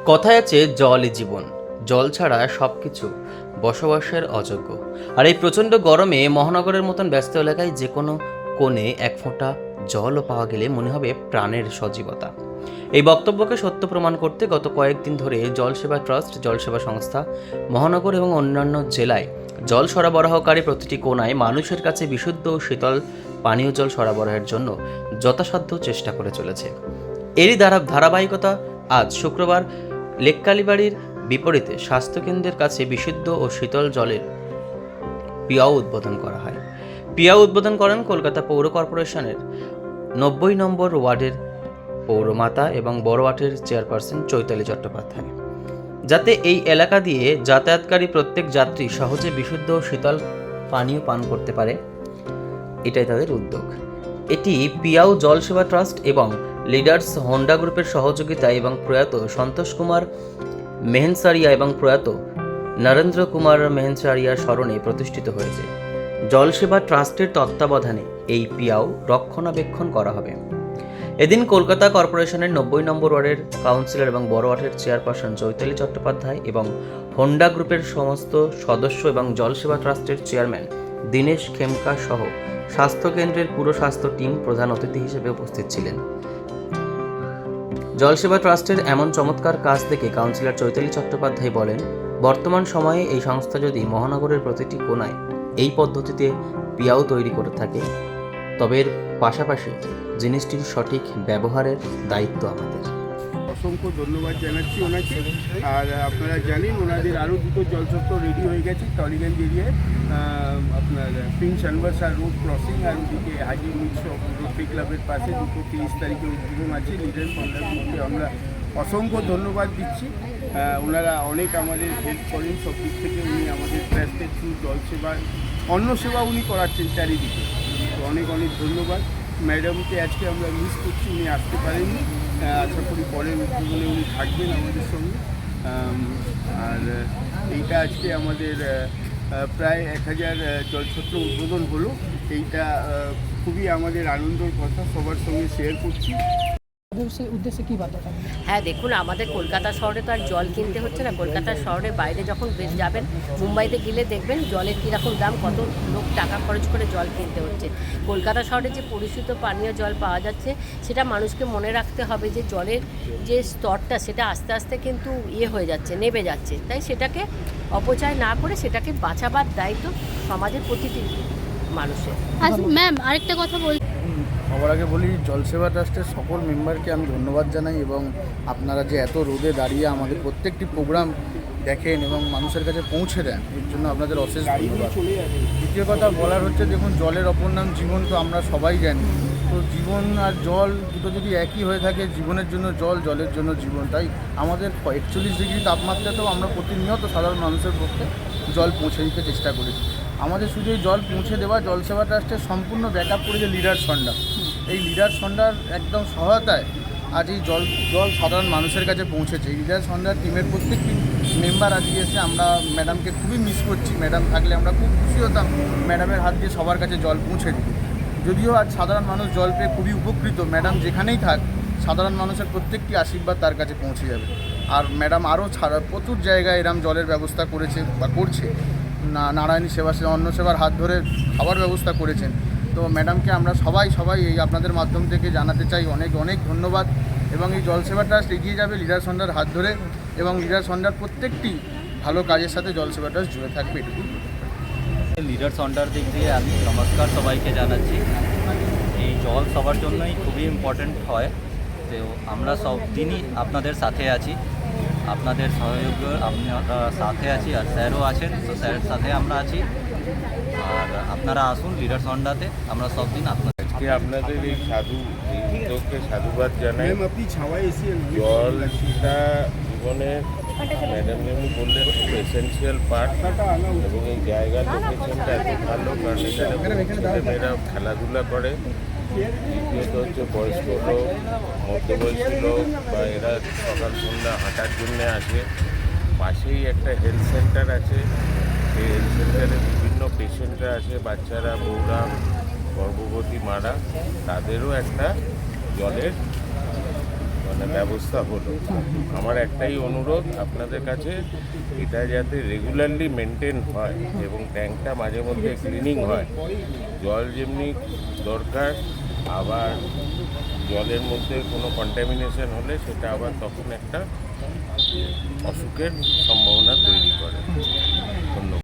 কথায় আছে জলই জীবন, জল ছাড়া সব কিছু বসবাসের অযোগ্য। আর এই প্রচণ্ড গরমে মহানগরের মতন ব্যস্ত এলাকায় যে কোনো কোণে এক ফোঁটা জলও পাওয়া গেলে মনে হবে প্রাণের সজীবতা। এই বক্তব্যকে সত্য প্রমাণ করতে গত কয়েকদিন ধরে জলসেবা ট্রাস্ট, জলসেবা সংস্থা, মহানগর এবং অন্যান্য জেলায় জল সরবরাহকারী প্রতিটি কোণায় মানুষের কাছে বিশুদ্ধ ও শীতল পানীয় জল সরবরাহের জন্য যথাসাধ্য চেষ্টা করে চলেছে। এরই ধারাবাহিকতা আজ শুক্রবার লেককালীবাড়ির বিপরীতে স্বাস্থ্যকেন্দ্রের কাছে বিশুদ্ধ ও শীতল জলের পিয়াও উদ্বোধন করা হয়। পিয়াও উদ্বোধন করেন কলকাতা পৌর কর্পোরেশনের 90 নম্বর ওয়ার্ডের পৌরমাতা এবং বড় ওয়ার্ডের চেয়ারপারসন চৈতালি চট্টোপাধ্যায়, যাতে এই এলাকা দিয়ে যাতায়াতকারী প্রত্যেক যাত্রী সহজে বিশুদ্ধ ও শীতল পানীয় পান করতে পারে, এটাই তাদের উদ্যোগ। এটি পিয়াও জলসেবা ট্রাস্ট এবং লিডার্স হোন্ডা গ্রুপের সহযোগিতায় এবং প্রয়াত সন্তোষ কুমার মেহেনসারিয়া এবং প্রয়াত নরেন্দ্র কুমার মেহেনসারিয়ার স্মরণে প্রতিষ্ঠিত হয়েছে। জলসেবা ট্রাস্টের তত্ত্বাবধানে এই পিয়াও রক্ষণাবেক্ষণ করা হবে। এদিন কলকাতা কর্পোরেশনের 90 নম্বর ওয়ার্ডের কাউন্সিলর এবং বড় ওয়ার্ডের চেয়ারপারসন চৈতালি চট্টোপাধ্যায় এবং হোন্ডা গ্রুপের সমস্ত সদস্য এবং জলসেবা ট্রাস্টের চেয়ারম্যান দীনেশ খেমকা সহ স্বাস্থ্যকেন্দ্রের পুরো স্বাস্থ্য টিম প্রধান অতিথি হিসেবে উপস্থিত ছিলেন। জলসেবা ট্রাস্টের এমন চমৎকার কাজ দেখে কাউন্সিলর চৈতালি চট্টোপাধ্যায় বলেন, বর্তমান সময়ে এই সংস্থা যদি মহানগরের প্রতিটি কোণায় এই পদ্ধতিতে পিয়াও তৈরি করে থাকে, তবে এর পাশাপাশি জিনিসটির সঠিক ব্যবহারের দায়িত্ব আমাদের। অসংখ্য ধন্যবাদ জানাচ্ছি ওনাকে। আর আপনারা জানেন ওনাদের আরও দুটো জলচক্র রেডি হয়ে গেছে টলিগঞ্জ এরিয়ায়, আপনার প্রিন্স আনভারসার রোড ক্রসিং আর ওদিকে হাজি মিশ্র রোটারি ক্লাবের পাশে দুটো 30 তারিখে উদ্বোধন আছে। লিডার কন্ডাক্টকে আমরা অসংখ্য ধন্যবাদ দিচ্ছি। ওনারা অনেক আমাদের হেল্প করেন সব দিক থেকে। উনি আমাদের ট্রাস্টের থ্রু জলসেবা অন্য সেবা উনি করাচ্ছেন চারিদিকে, তো অনেক অনেক ধন্যবাদ। ম্যাডামকে আজকে আমরা মিস করছি, উনি আসতে পারেননি। আশা করি পরের উদ্বোধনে উনি থাকবেন আমাদের সঙ্গে। আর এইটা আজকে আমাদের প্রায় 1000 জলছত্র উদ্বোধন হলো। এইটা খুবই আমাদের আনন্দের কথা, সবার সঙ্গে শেয়ার করছি। উদ্দেশ্যে কি বার্তা? হ্যাঁ, দেখুন, আমাদের কলকাতা শহরে তো আর জল কিনতে হচ্ছে না। কলকাতা শহরের বাইরে যখন যাবেন, মুম্বাইতে গেলে দেখবেন জলের কীরকম দাম, কত লোক টাকা খরচ করে জল কিনতে হচ্ছে। কলকাতা শহরে যে পরিশুদ্ধ পানীয় জল পাওয়া যাচ্ছে, সেটা মানুষকে মনে রাখতে হবে যে জলের যে স্তরটা সেটা আস্তে আস্তে কিন্তু হয়ে যাচ্ছে, নেমে যাচ্ছে। তাই সেটাকে অপচয় না করে সেটাকে বাঁচাবার দায়িত্ব সমাজের প্রতিটি মানুষের। আচ্ছা ম্যাম, আরেকটা কথা বল। সবার আগে বলি, জলসেবা ট্রাস্টের সকল মেম্বারকে আমি ধন্যবাদ জানাই এবং আপনারা যে এত রোদে দাঁড়িয়ে আমাদের প্রত্যেকটি প্রোগ্রাম দেখেন এবং মানুষের কাছে পৌঁছে দেন, এর জন্য আপনাদের অশেষ ধন্যবাদ। দ্বিতীয় কথা বলার হচ্ছে, দেখুন, জলের অপর নাম জীবন, তো আমরা সবাই জানি। তো জীবন আর জল দুটো যদি একই হয়ে থাকে, জীবনের জন্য জল, জলের জন্য জীবন, তাই আমাদের 41 ডিগ্রি তাপমাত্রাতেও আমরা প্রতিনিয়ত সাধারণ মানুষের পক্ষে জল পৌঁছে দিতে চেষ্টা করেছি। আমাদের শুধু এই জল পৌঁছে দেওয়া জলসেবা ট্রাস্টের সম্পূর্ণ ব্যাকআপ করেছে লিডার্স হোন্ডা। এই লিডার্স হোন্ডার একদম সহায়তায় আজ এই জল সাধারণ মানুষের কাছে পৌঁছেছে। এই লিডার্স হোন্ডার টিমের প্রত্যেকটি মেম্বার আজকে এসে, আমরা ম্যাডামকে খুবই মিস করছি। ম্যাডাম থাকলে আমরা খুব খুশি হতাম ম্যাডামের হাত দিয়ে সবার কাছে জল পৌঁছে দিত। যদিও আজ সাধারণ মানুষ জল পেয়ে খুবই উপকৃত, ম্যাডাম যেখানেই থাক সাধারণ মানুষের প্রত্যেকটি আশীর্বাদ তার কাছে পৌঁছে যাবে। আর ম্যাডাম আরও প্রচুর জায়গায় এরম জলের ব্যবস্থা করেছে বা করছে। নারায়ণী অন্ন সেবার হাত ধরে খাবার ব্যবস্থা করেছেন। তো ম্যাডামকে আমরা সবাই এই আপনাদের মাধ্যম থেকে জানাতে চাই অনেক অনেক ধন্যবাদ। এবং এই জলসেবা ট্রাস্ট এগিয়ে যাবে লিডার্স হোন্ডার হাত ধরে, এবং লিডার্স হোন্ডার প্রত্যেকটি ভালো কাজের সাথে জলসেবা ট্রাস্ট জুড়ে থাকবে, এটুকু। লিডার্স হোন্ডার দিক দিয়ে আমি নমস্কার সবাইকে জানাচ্ছি। এই জল সবার জন্যই খুবই ইম্পর্ট্যান্ট হয়, তো আমরা সব দিনই আপনাদের সাথে আছি, আপনাদের সহযোগ আমরা সাথে আছি। আর স্যারও আছেন, তো স্যারের সাথে আমরা আছি। আর আপনারা আসুন লিডার্স হোন্ডাতে, আমরা সব দিন আজকে আপনাদের এই উদ্যোগকে সাধুবাদ জানাই। জলটা জীবনের, ম্যাডাম যেমনি বললেন, খুব এসেন্সিয়াল পার্ট। এবং এই জায়গার লোকেশনটা এত ভালো, কারণ এখানে ছেলেমেয়েরা খেলাধুলা করে। দ্বিতীয়ত হচ্ছে বয়স্ক লোক, মধ্যবয়স্ক লোক, বা এরা সকাল সন্ধ্যা হাঁটার জন্যে আসে। পাশেই একটা হেলথ সেন্টার আছে, সেই হেলথ সেন্টারে বিভিন্ন পেশেন্টরা আছে, বাচ্চারা, বউরা, গর্ভবতী মারা, তাদেরও একটা জলের মানে ব্যবস্থা হলো। আমার একটাই অনুরোধ আপনাদের কাছে, এটা যাতে রেগুলারলি মেনটেন হয় এবং ট্যাঙ্কটা মাঝে মধ্যে ক্লিনিং হয়। জল যেমনি দরকার, আবার জলের মধ্যে কোনো কন্টামিনেশন হলে সেটা আবার তখন একটা অসুখের সম্ভাবনা তৈরি করে। ধন্যবাদ।